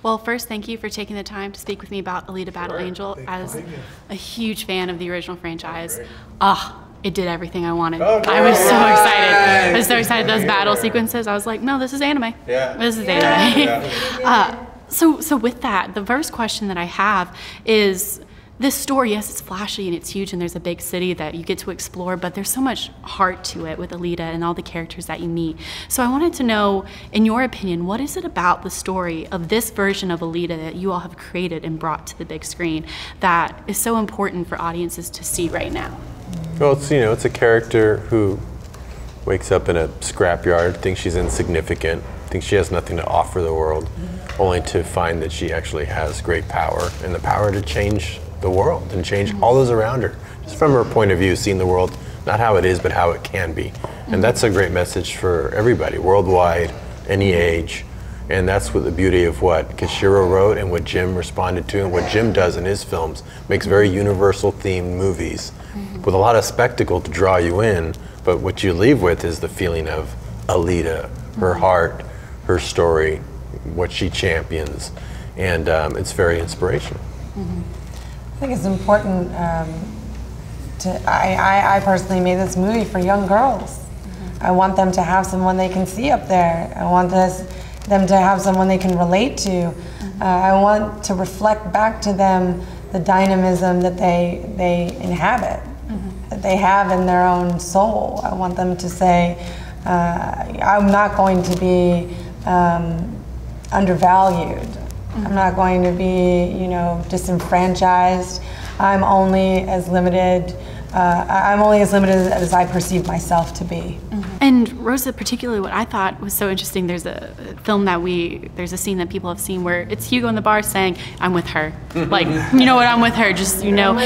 Well, first, thank you for taking the time to speak with me about Alita Battle Angel. As a huge fan of the original franchise, it did everything I wanted. I was so excited. I was so excited. Those battle sequences, I was like, no, this is anime. This is anime. So with that, the first question that I have is, this story, yes, it's flashy and it's huge and there's a big city that you get to explore, but there's so much heart to it with Alita and all the characters that you meet. So I wanted to know, in your opinion, what is it about the story of this version of Alita that you all have created and brought to the big screen that is so important for audiences to see right now? Well, it's, you know, it's a character who wakes up in a scrapyard, thinks she's insignificant, thinks she has nothing to offer the world, only to find that she actually has great power and the power to change the world and change all those around her. Just from her point of view, seeing the world, not how it is, but how it can be. And that's a great message for everybody, worldwide, any age. And that's what the beauty of what Kishiro wrote and what Jim responded to and what Jim does in his films, makes very universal themed movies with a lot of spectacle to draw you in, but what you leave with is the feeling of Alita, her heart, her story, what she champions, and it's very inspirational. I think it's important I personally made this movie for young girls. I want them to have someone they can see up there. I want them to have someone they can relate to. I want to reflect back to them the dynamism that they inhabit, that they have in their own soul. I want them to say, I'm not going to be undervalued. I'm not going to be, you know, disenfranchised. I'm only as limited as I perceive myself to be. And Rosa, particularly what I thought was so interesting, there's a film there's a scene that people have seen where it's Hugo in the bar saying, I'm with her. Like, you know what, I'm with her, just, you know,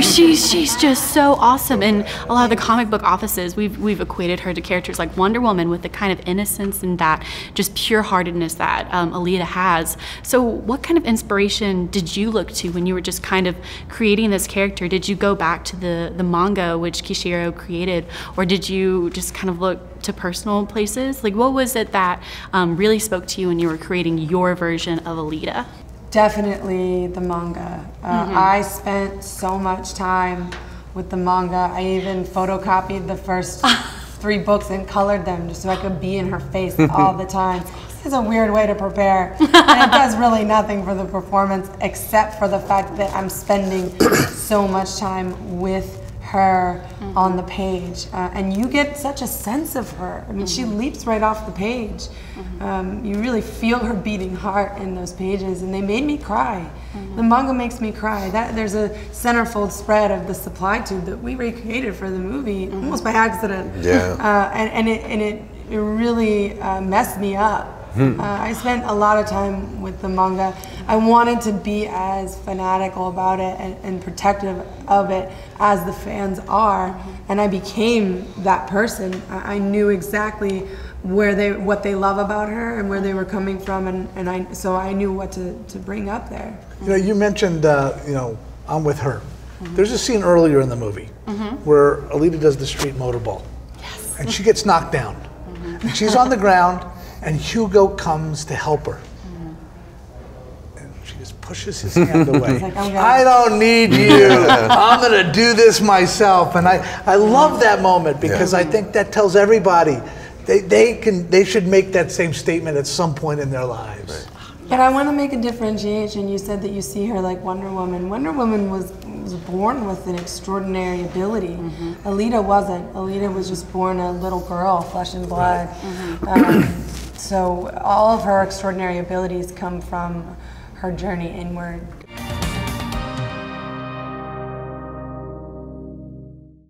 she's just so awesome. And a lot of the comic book offices, we've equated her to characters like Wonder Woman with the kind of innocence and that just pure-heartedness that Alita has. So what kind of inspiration did you look to when you were just kind of creating this character? Did you go back to the manga which Kishiro created, or did you just kind of look to personal places? Like, what was it that really spoke to you when you were creating your version of Alita? Definitely the manga. I spent so much time with the manga. I even photocopied the first 3 books and colored them just so I could be in her face all the time. It's a weird way to prepare, and it does really nothing for the performance except for the fact that I'm spending so much time with her on the page, and you get such a sense of her. I mean, she leaps right off the page. You really feel her beating heart in those pages, and they made me cry. The manga makes me cry. There's a centerfold spread of the supply tube that we recreated for the movie almost by accident. And it really messed me up. I spent a lot of time with the manga. I wanted to be as fanatical about it and protective of it as the fans are, and I became that person. I knew exactly what they love about her and where they were coming from, and so I knew what to bring up there. You know, you mentioned you know, I'm with her. There's a scene earlier in the movie where Alita does the street motorball, and she gets knocked down, and she's on the ground. And Hugo comes to help her. And she just pushes his hand away. Like, I don't need you. I'm going to do this myself. And I love that moment because I think that tells everybody they should make that same statement at some point in their lives. But I want to make a differentiation. You said that you see her like Wonder Woman. Wonder Woman was born with an extraordinary ability. Alita wasn't. Alita was just born a little girl, flesh and blood. So all of her extraordinary abilities come from her journey inward.